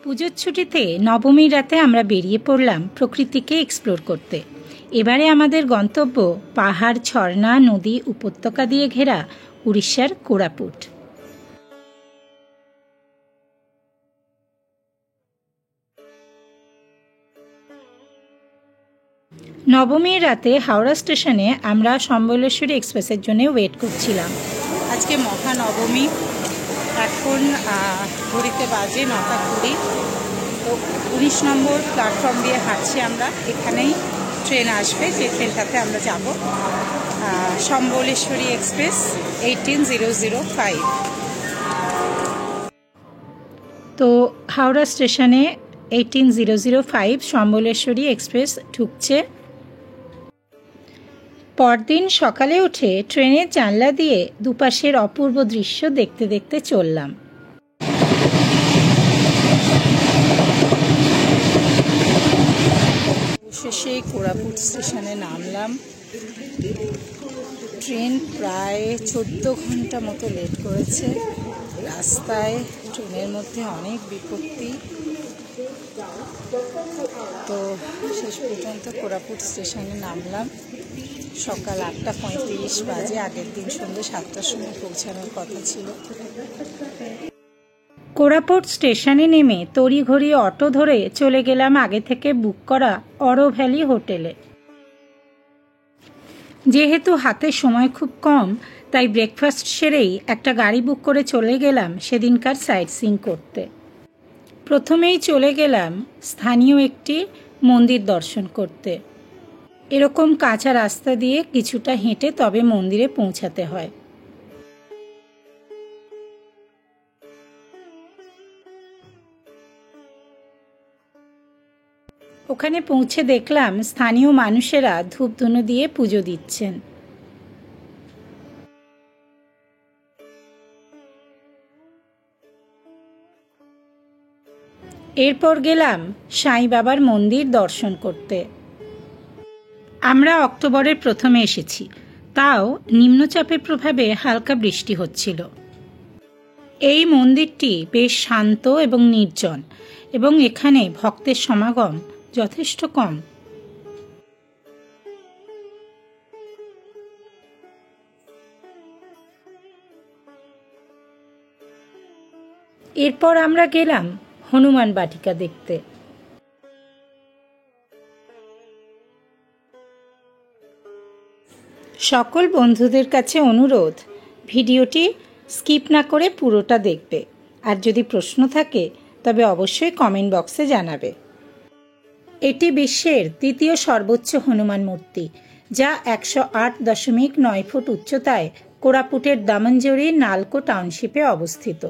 পুজোর ছুটিতে নবমীর রাতে আমরা বেরিয়ে পড়লাম প্রকৃতিকে এক্সপ্লোর করতে। এবারে আমাদের গন্তব্য পাহাড়, ঝর্ণা, নদী, উপত্যকা দিয়ে ঘেরা উড়িষ্যার কোরাপুট। নবমীর রাতে হাওড়া স্টেশনে আমরা সম্বলেশ্বরী এক্সপ্রেসের জন্য ওয়েট করছিলাম। আজকে মহানবমী। এখন ঘড়িতে বাজে 9:20। তো 19 নম্বর প্ল্যাটফর্ম দিয়ে হাঁটছি আমরা। এখানেই ট্রেন আসবে, যে ট্রেনটাতে আমরা যাব, সম্বলেশ্বরী এক্সপ্রেস 18005। তো হাওড়া স্টেশনে 18005 সম্বলেশ্বরী এক্সপ্রেস ঢুকছে। পরদিন সকালে উঠে ট্রেনের জানলা দিয়ে দুপাশের অপূর্ব দৃশ্য দেখতে দেখতে চললাম। শেষে কোরাপুট স্টেশনে নামলাম। ট্রেন প্রায় 14 ঘন্টা মতো লেট করেছে। রাস্তায় ট্রেনের মধ্যে অনেক বিপত্তি। তো শেষ পর্যন্ত কোরাপুট স্টেশনে নামলাম। সকাল 8:35 বাজে। আগের দিন সন্ধ্যে 7টার সময় পৌঁছানোর কথা ছিল। কোরাপুট স্টেশনে নেমে তড়িঘড়ি অটো ধরে চলে গেলাম আগে থেকে বুক করা অরো ভ্যালি হোটেলে। যেহেতু হাতে সময় খুব কম, তাই ব্রেকফাস্ট সেরেই একটা গাড়ি বুক করে চলে গেলাম সেদিনকার সাইট সিইং করতে। প্রথমেই চলে গেলাম স্থানীয় একটি মন্দির দর্শন করতে। এরকম কাঁচা রাস্তা দিয়ে কিছুটা হেঁটে তবে মন্দিরে পৌঁছাতে হয়। ওখানে পৌঁছে দেখলাম স্থানীয় মানুষেরা ধূপধুনো দিয়ে পুজো দিচ্ছেন। এরপর গেলাম সাই বাবার মন্দির দর্শন করতে। আমরা অক্টোবরের প্রথমে এসেছি, তাও নিম্নচাপের প্রভাবে হালকা বৃষ্টি হচ্ছিল। এই মন্দিরটি বেশ শান্ত এবং নির্জন, এবং এখানে ভক্তের সমাগম যথেষ্ট কম। এরপর আমরা গেলাম হনুমান বাটিকা দেখতে। সকল বন্ধুদের কাছে অনুরোধ, ভিডিওটি স্কিপ না করে পুরোটা দেখবে। আর যদি প্রশ্ন থাকে তবে অবশ্যই কমেন্ট বক্সে জানাবে। এটি বিশ্বের তৃতীয় সর্বোচ্চ হনুমান মূর্তি, যা 108.9 ফুট উচ্চতায় কোরাপুটের দামনজোড়ির নালকো টাউনশিপে অবস্থিত।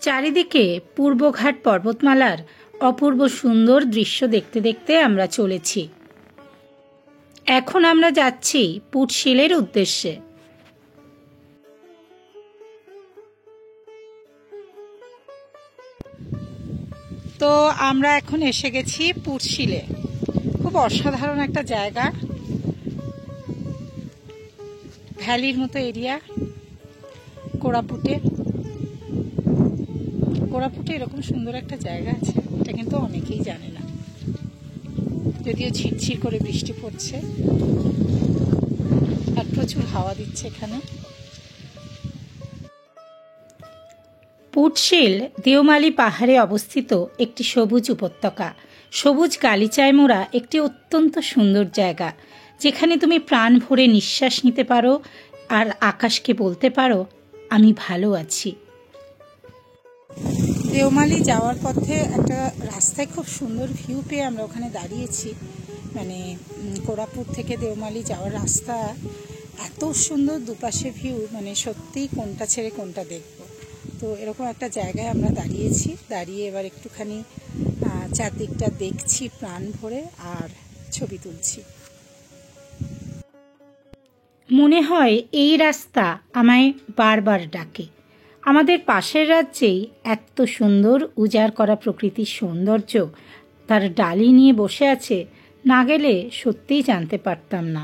চারিদিকে পূর্বঘাট পর্বতমালার অপূর্ব সুন্দর দৃশ্য দেখতে দেখতে আমরা চলেছি। এখন আমরা যাচ্ছি পুটশিলের উদ্দেশ্যে। তো আমরা এখন এসে গেছি পুটশিলে। খুব অসাধারণ একটা জায়গা, ভ্যালির মতো এরিয়া। কোরাপুটে এরকম সুন্দর একটা জায়গা আছে, এটা কিন্তু অনেকেই জানে না। যদিও ঝিরঝির করে বৃষ্টি পড়ছে আর প্রচুর হাওয়া দিচ্ছে এখানে। পুটশিল দেওমালি পাহাড়ে অবস্থিত একটি সবুজ উপত্যকা। সবুজ গালিচায় মোড়া একটি অত্যন্ত সুন্দর জায়গা, যেখানে তুমি প্রাণ ভরে নিঃশ্বাস নিতে পারো আর আকাশকে বলতে পারো, আমি ভালো আছি। দেওমালি যাওয়ার পথে একটা রাস্তায় খুব সুন্দর ভিউ পেয়ে আমরা ওখানে দাঁড়িয়েছি। মানে কোরাপুট থেকে দেওমালি যাওয়ার রাস্তা এত সুন্দর, দুপাশে ভিউ, মানে সত্যিই কোনটা ছেড়ে কোনটা দেখব। তো এরকম একটা জায়গায় আমরা দাঁড়িয়েছি। দাঁড়িয়ে এবার একটুখানি চারদিকটা দেখছি প্রাণ ভরে আর ছবি তুলছি। মনে হয় এই রাস্তা আমায় বারবার ডাকে। আমাদের পাশের রাজ্যেই এত সুন্দর উজাড় করা প্রকৃতির সৌন্দর্য তার ডালি নিয়ে বসে আছে, না গেলে সত্যিই জানতে পারতাম না।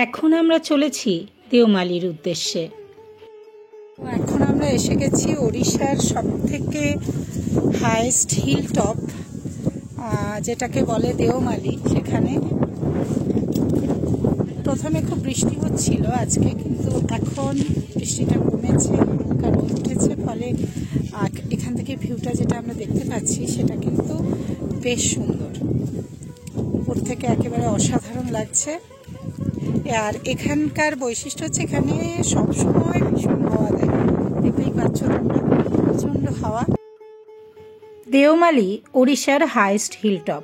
এখন আমরা চলেছি দেওমালির উদ্দেশ্যে। এখন আমরা এসে গেছি ওড়িশার সবথেকে হাইয়েস্ট হিল টপ, যেটাকে বলে দেওমালি। সেখানে প্রথমে খুব বৃষ্টি হচ্ছিল আজকে, কিন্তু এখন বৃষ্টিটা কমেছে, হালকা রোদ উঠেছে, ফলে এখান থেকে ভিউটা যেটা আমরা দেখতে পাচ্ছি সেটা কিন্তু বেশ সুন্দর। উপর থেকে একেবারে অসাধারণ লাগছে। আর এখানকার বৈশিষ্ট্য হচ্ছে এখানে সবসময় ভীষণ হাওয়া দেয়, দেখতেই পাচ্ছ তোমরা, প্রচণ্ড হাওয়া। দেওমালি ওড়িশার হাইয়েস্ট হিলটপ,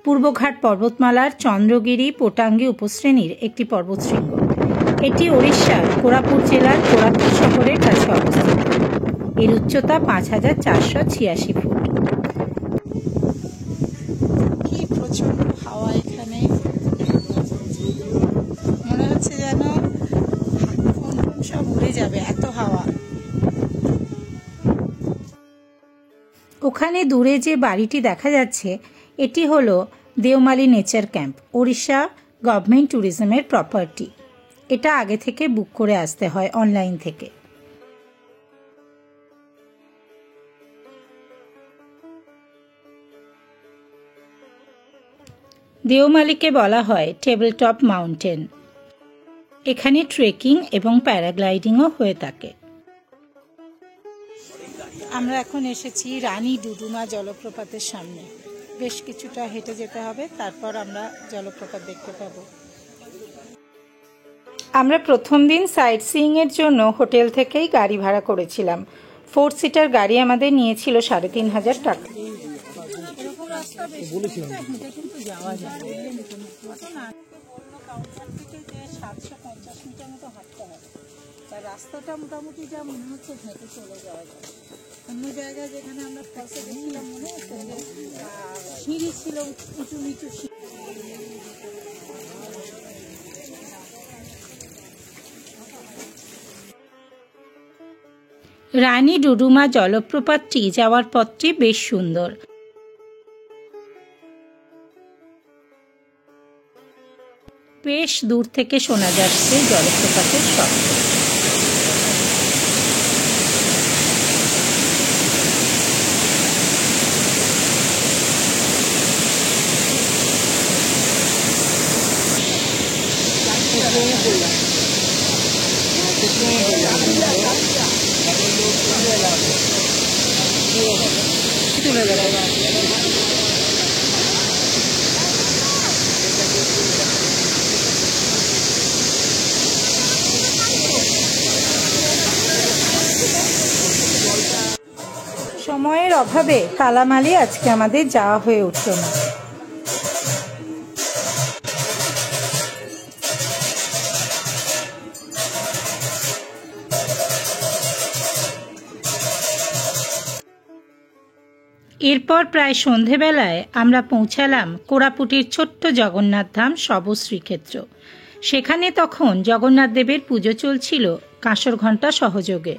পূর্বঘাট পর্বতমালার চন্দ্রগিরি পোটাঙ্গি উপশ্রেণীর একটি পর্বতশৃঙ্গ। এটি ওড়িশার কোরাপুট জেলার কোরাপুট শহরের কাছে অবস্থিত। এর উচ্চতা 5486 ফুট। কি প্রচন্ড হাওয়া এখানে, মনে হচ্ছে যেন সব উড়ে যাবে, এত হাওয়া। ওখানে দূরে যে বাড়িটি দেখা যাচ্ছে এটি হলো Deomali nature camp, Odisha government ট্যুরিজমের প্রপার্টি। এটা আগে থেকে বুক করে আসতে হয় অনলাইন থেকে। দেওমালিকে বলা হয় টেবিল টপ মাউন্টেন। এখানে ট্রেকিং এবং প্যারাগ্লাইডিংও হয়ে থাকে। আমরা এখন এসেছি রানী ডুডুমা জলপ্রপাতের সামনে। বেশ কিছুটা হেঁটে যেতে হবে, তারপর আমরা জলপ্রপাত দেখতে পাবো। আমরা প্রথম দিন সাইট সিইং এর জন্য হোটেল থেকেই গাড়ি ভাড়া করেছিলাম। 4 সিটার গাড়ি আমাদের নিয়েছিল 3500 টাকা। যাওয়া যায় 750 মিটার মতো হাঁটতে হবে। তার রাস্তাটা মোটামুটি যা মনে হচ্ছে হেঁটে চলে যাওয়া যায়। অন্য জায়গায় যেখানে আমরা ফলসে গেছিলাম মনে হচ্ছে যে সিঁড়ি ছিল, উঁচু নিচু সিঁড়ি। রানী ডুডুমা জলপ্রপাতটি যাওয়ার পথটি বেশ সুন্দর। বেশ দূর থেকে শোনা যাচ্ছে জলপ্রপাতের শব্দ। তুলে দেবো। সময়ের অভাবে কালামালি আজকে আমাদের যাওয়া হয়ে উঠল না। এরপর প্রায় সন্ধেবেলায় আমরা পৌঁছালাম কোরাপুটের ছোট্ট জগন্নাথ ধাম শব শ্রীক্ষেত্র। সেখানে তখন জগন্নাথ দেবের পুজো চলছিল কাঁসর ঘণ্টা সহযোগে।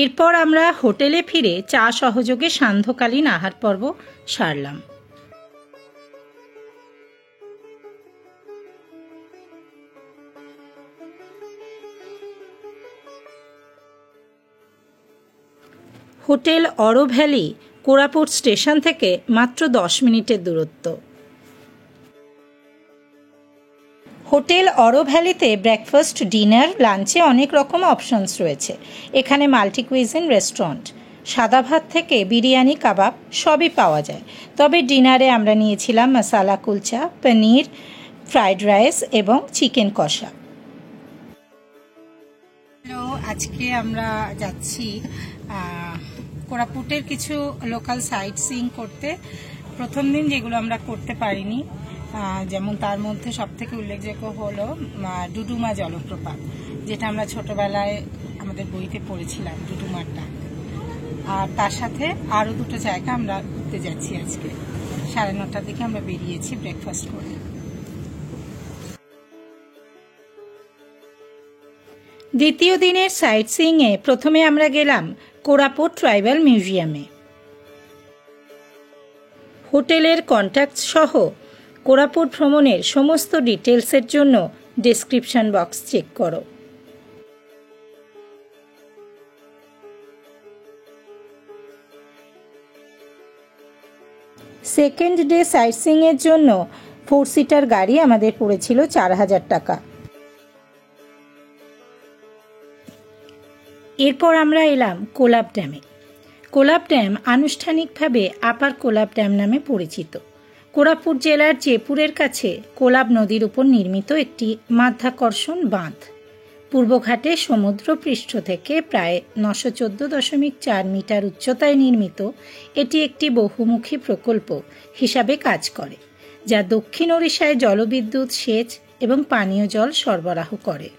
এরপর আমরা হোটেলে ফিরে চা সহযোগে সান্ধ্যকালীন আহার পর্ব সারলাম। হোটেল অরো ভ্যালি কোরাপুট স্টেশন থেকে মাত্র 10 মিনিটের দূরত্ব। হোটেল অরো ভ্যালিতে ব্রেকফাস্ট, ডিনার, লাঞ্চে অনেক রকম অপশনস রয়েছে। এখানে মাল্টি কুইজিন রেস্টুরেন্ট, সাদা ভাত থেকে বিরিয়ানি, কাবাব সবই পাওয়া যায়। তবে ডিনারে আমরা নিয়েছিলাম মশালা কুলচা, পনির, ফ্রাইড রাইস এবং চিকেন কষা। আজকে আমরা যাচ্ছি কোরাপুটের কিছু লোকাল সাইট সিইং করতে। প্রথম দিন যেগুলো আমরা করতে পারিনি, যেমন তার মধ্যে সবথেকে উল্লেখযোগ্য হলো ডুডুমা জলপ্রপাত, যেটা আমরা ছোটবেলায় আমাদের বইতে পড়েছিলাম, ডুডুমার ডাক। আর তার সাথে আরো দুটো জায়গা আমরা ঘুরতে যাচ্ছি আজকে। 9:30টার দিকে আমরা বেরিয়েছি ব্রেকফাস্ট করে। দ্বিতীয় দিনের সাইট সিইংয়ে প্রথমে আমরা গেলাম কোরাপুট ট্রাইবাল মিউজিয়ামে। হোটেলের কন্ট্যাক্ট সহ কোরাপুট ভ্রমণের সমস্ত ডিটেলসের জন্য ডেসক্রিপশন বক্স চেক করো। সেকেন্ড ডে সাইট সিইংয়ের জন্য 4 সিটার গাড়ি আমাদের পড়েছিল 4000 টাকা। এরপর আমরা এলাম কোলাব ড্যামে। কোলাব ড্যাম আনুষ্ঠানিকভাবে আপার কোলাব ড্যাম নামে পরিচিত। কোরাপুট জেলার জেপুরের কাছে কোলাব নদীর উপর নির্মিত একটি মাধ্যাকর্ষণ বাঁধ। পূর্বঘাটে সমুদ্র পৃষ্ঠ থেকে প্রায় 914.4 মিটার উচ্চতায় নির্মিত এটি একটি বহুমুখী প্রকল্প হিসাবে কাজ করে, যা দক্ষিণ ওড়িশায় জলবিদ্যুৎ, সেচ এবং পানীয় জল সরবরাহ করে।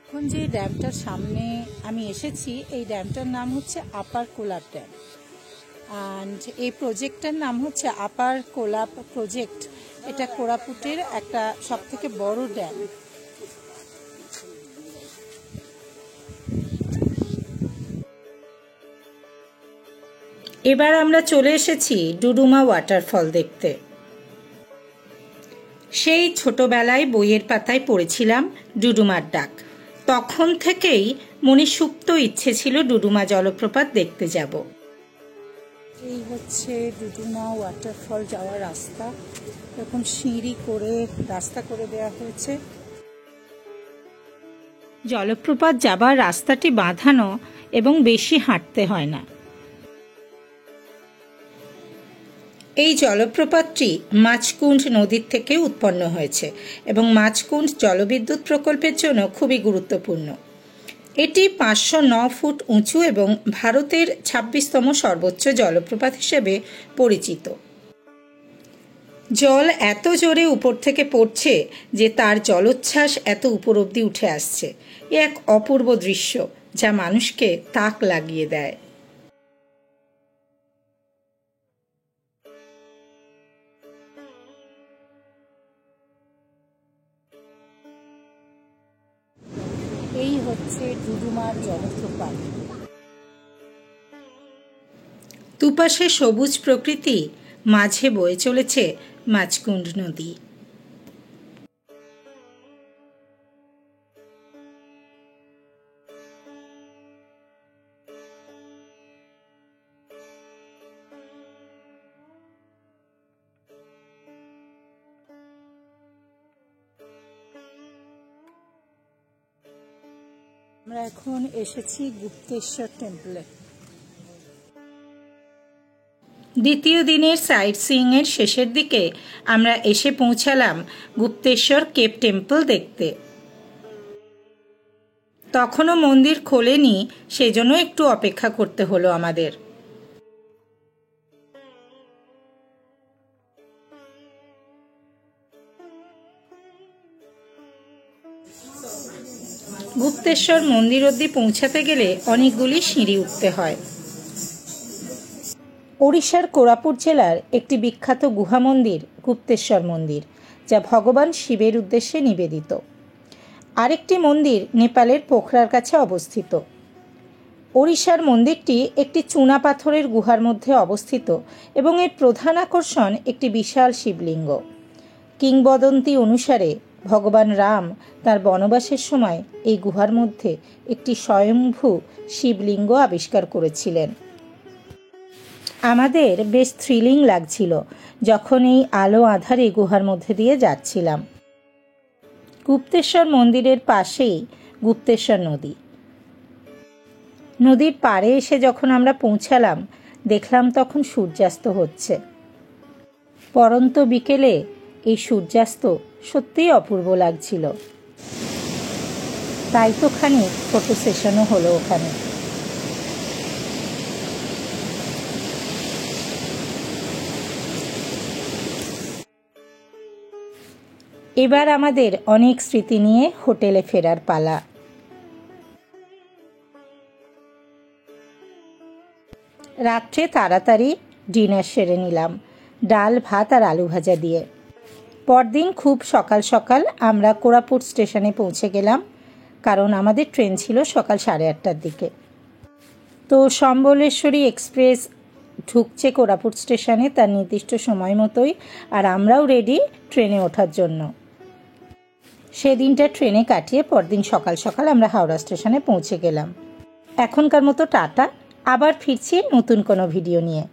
এখন যে ড্যামটার সামনে আমি এসেছি, এই ড্যামটার নাম হচ্ছে আপার কোলাব ড্যাম। অ্যান্ড এই প্রজেক্টটার নাম হচ্ছে আপার কোলাব প্রজেক্ট। এটা কোরাপুটের একটা সবথেকে বড় ড্যাম। এবার আমরা চলে এসেছি ডুডুমা ওয়াটারফল দেখতে। সেই ছোটবেলায় বইয়ের পাতায় পড়েছিলাম ডুডুমার ডাক। তখন থেকেই মনে সুপ্ত ইচ্ছে ছিল ডুডুমা জলপ্রপাত দেখতে যাব। এই হচ্ছে ডুডুমা ওয়াটারফল যাওয়ার রাস্তা। এরকম সিঁড়ি করে রাস্তা করে দেওয়া হয়েছে। জলপ্রপাত যাবার রাস্তাটি বাঁধানো এবং বেশি হাঁটতে হয় না। এই জলপ্রপাতটি মাছকুণ্ড নদীর থেকে উৎপন্ন হয়েছে এবং মাছকুণ্ড জলবিদ্যুৎ প্রকল্পের জন্য খুবই গুরুত্বপূর্ণ। এটি 509 ফুট উঁচু এবং ভারতের 26তম সর্বোচ্চ জলপ্রপাত হিসেবে পরিচিত। জল এত জোরে উপর থেকে পড়ছে যে তার জলোচ্ছ্বাস এত উপর অবধি উঠে আসছে। এ এক অপূর্ব দৃশ্য যা মানুষকে তাক লাগিয়ে দেয়। এই হচ্ছে ডুডুমার জলপ্রপাত। দুপাশে সবুজ প্রকৃতি, মাঝে বয়ে চলেছে মাছকুণ্ড নদী। আমরা এখন এসেছি গুপ্তেশ্বর টেম্পলে। দ্বিতীয় দিনের সাইট সিইং এর শেষের দিকে আমরা এসে পৌঁছালাম গুপ্তেশ্বর কেপ টেম্পল দেখতে। তখনও মন্দির খোলেনি, সেজন্য একটু অপেক্ষা করতে হলো আমাদের। গুপ্তেশ্বর মন্দির অবধি পৌঁছাতে গেলে অনেকগুলি সিঁড়ি উঠতে হয়। ওড়িশার কোরাপুট জেলার একটি বিখ্যাত গুহা মন্দির গুপ্তেশ্বর মন্দির, যা ভগবান শিবের উদ্দেশ্যে নিবেদিত। আরেকটি মন্দির নেপালের পোখরার কাছে অবস্থিত। ওড়িশার মন্দিরটি একটি চুনা পাথরের গুহার মধ্যে অবস্থিত এবং এর প্রধান আকর্ষণ একটি বিশাল শিবলিঙ্গ। কিংবদন্তি অনুসারে ভগবান রাম তার বনবাসের সময় এই গুহার মধ্যে একটি স্বয়ম্ভু শিবলিঙ্গ আবিষ্কার করেছিলেন। আমাদের বেশ থ্রিলিং লাগছিল যখন এই আলো আঁধারে গুহার মধ্যে দিয়ে যাচ্ছিলাম। গুপ্তেশ্বর মন্দিরের পাশেই গুপ্তেশ্বর নদী। নদীর পাড়ে এসে যখন আমরা পৌঁছালাম, দেখলাম তখন সূর্যাস্ত হচ্ছে। পরন্ত বিকেলে এই সূর্যাস্ত সত্যিই অপূর্ব লাগছিল। তাই তো খানিক ফটো সেশনও হলো ওখানে। এবার আমাদের অনেক স্মৃতি নিয়ে হোটেলে ফেরার পালা। রাত্রে তাড়াতাড়ি ডিনার সেরে নিলাম, ডাল ভাত আর আলু ভাজা দিয়ে। পরদিন খুব সকাল সকাল আমরা কোরাপুট স্টেশনে পৌঁছে গেলাম, কারণ আমাদের ট্রেন ছিল সকাল 8:30টার দিকে। তো সম্বলেশ্বরী এক্সপ্রেস ঢুকছে কোরাপুট স্টেশনে তার নির্দিষ্ট সময় মতোই, আর আমরাও রেডি ট্রেনে ওঠার জন্য। সেদিনটা ট্রেনে কাটিয়ে পরদিন সকাল সকাল আমরা হাওড়া স্টেশনে পৌঁছে গেলাম। এখনকার মতো টাটা, আবার ফিরছি নতুন কোনো ভিডিও নিয়ে।